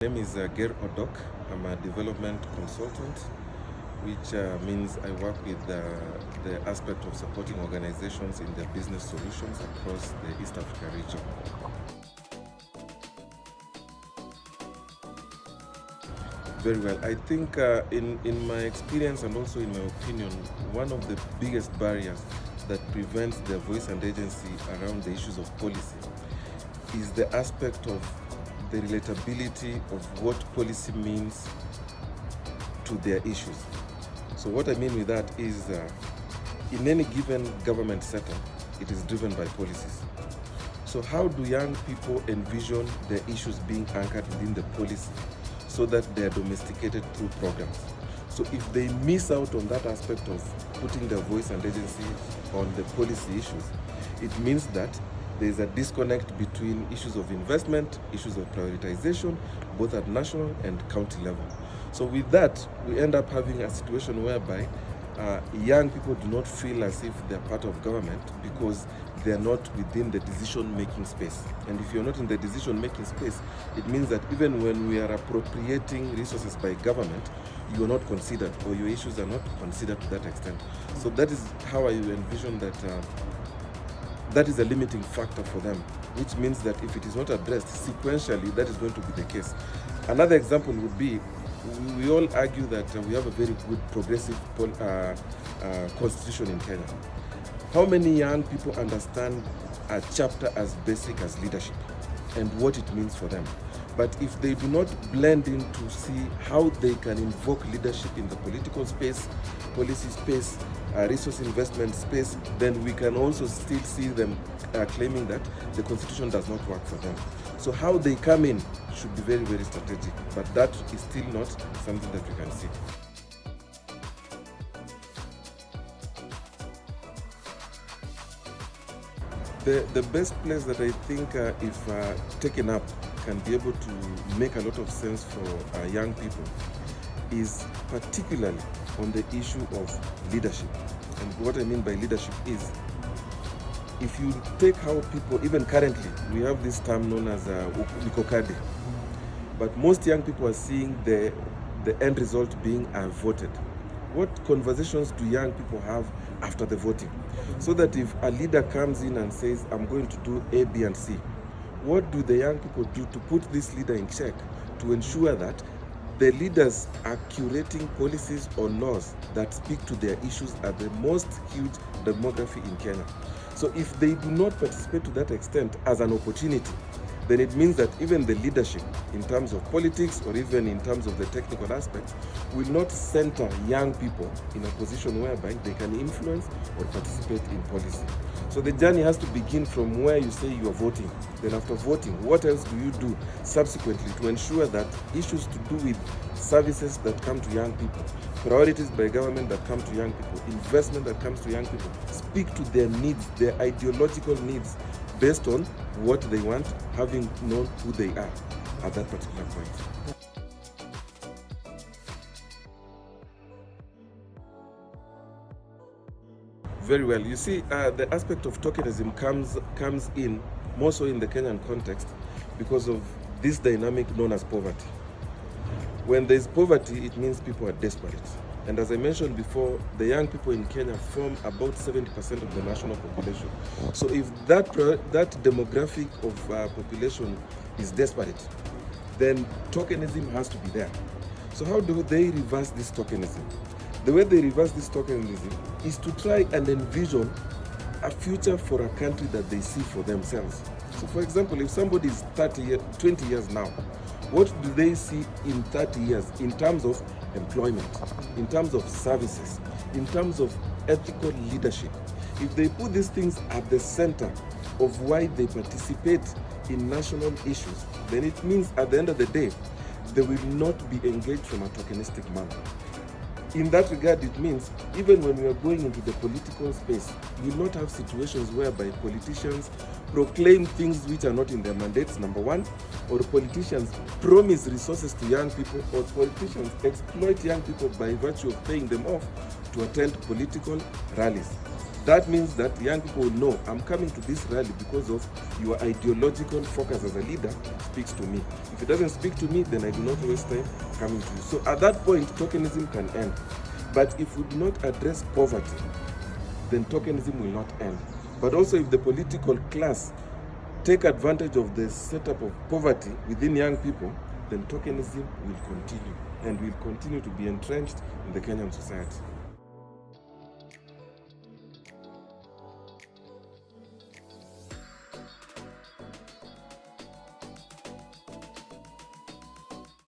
name is Ger Odok. I'm a development consultant, which means I work with the aspect of supporting organizations in their business solutions across the East Africa region. Very well. I think in my experience and also in my opinion, one of the biggest barriers that prevents their voice and agency around the issues of policy is the aspect of the relatability of what policy means to their issues. So what I mean with that is in any given government setup, it is driven by policies. So how do young people envision their issues being anchored within the policy so that they are domesticated through programs? So if they miss out on that aspect of putting their voice and agency on the policy issues, it means that there is a disconnect between issues of investment, issues of prioritization, both at national and county level. So with that, we end up having a situation whereby young people do not feel as if they're part of government because they're not within the decision-making space. And if you're not in the decision-making space, it means that even when we are appropriating resources by government, you are not considered, or your issues are not considered to that extent. So that is how I envision that that is a limiting factor for them, which means that if it is not addressed sequentially, that is going to be the case. Another example would be, we all argue that we have a very good progressive constitution in Kenya. How many young people understand a chapter as basic as leadership and what it means for them? But if they do not blend in to see how they can invoke leadership in the political space, policy space, resource investment space, then we can also still see them claiming that the constitution does not work for them. So how they come in should be very, very strategic, but that is still not something that we can see. The best place that I think, if taken up, can be able to make a lot of sense for young people is particularly on the issue of leadership. And what I mean by leadership is, if you take how people, even currently, we have this term known as Nikokade, but most young people are seeing the end result being voted. What conversations do young people have after the voting? So that if a leader comes in and says, I'm going to do A, B, and C, what do the young people do to put this leader in check to ensure that the leaders are curating policies or laws that speak to their issues at the most huge demography in Kenya? So if they do not participate to that extent as an opportunity, then it means that even the leadership in terms of politics or even in terms of the technical aspects will not center young people in a position whereby they can influence or participate in policy. So the journey has to begin from where you say you are voting. Then after voting, what else do you do subsequently to ensure that issues to do with services that come to young people, priorities by government that come to young people, investment that comes to young people, speak to their needs, their ideological needs, based on what they want, having known who they are at that particular point. Very well. You see, the aspect of tokenism comes in more so in the Kenyan context because of this dynamic known as poverty. When there's poverty, it means people are desperate. And as I mentioned before, the young people in Kenya form about 70% of the national population. So if that demographic of population is desperate, then tokenism has to be there. So how do they reverse this tokenism? The way they reverse this tokenism is to try and envision a future for a country that they see for themselves. So for example, if somebody is 20 years now, what do they see in 30 years in terms of employment, in terms of services, in terms of ethical leadership? If they put these things at the center of why they participate in national issues, then it means at the end of the day, they will not be engaged from a tokenistic manner. In that regard, it means even when we are going into the political space, we will not have situations whereby politicians proclaim things which are not in their mandates, number one, or politicians promise resources to young people, or politicians exploit young people by virtue of paying them off to attend political rallies. that means that young people will know, I'm coming to this rally because of your ideological focus as a leader speaks to me. If it doesn't speak to me, then I do not waste time coming to you. So at that point, tokenism can end. But if we do not address poverty, then tokenism will not end. But also if the political class take advantage of the setup of poverty within young people, then tokenism will continue and will continue to be entrenched in the Kenyan society.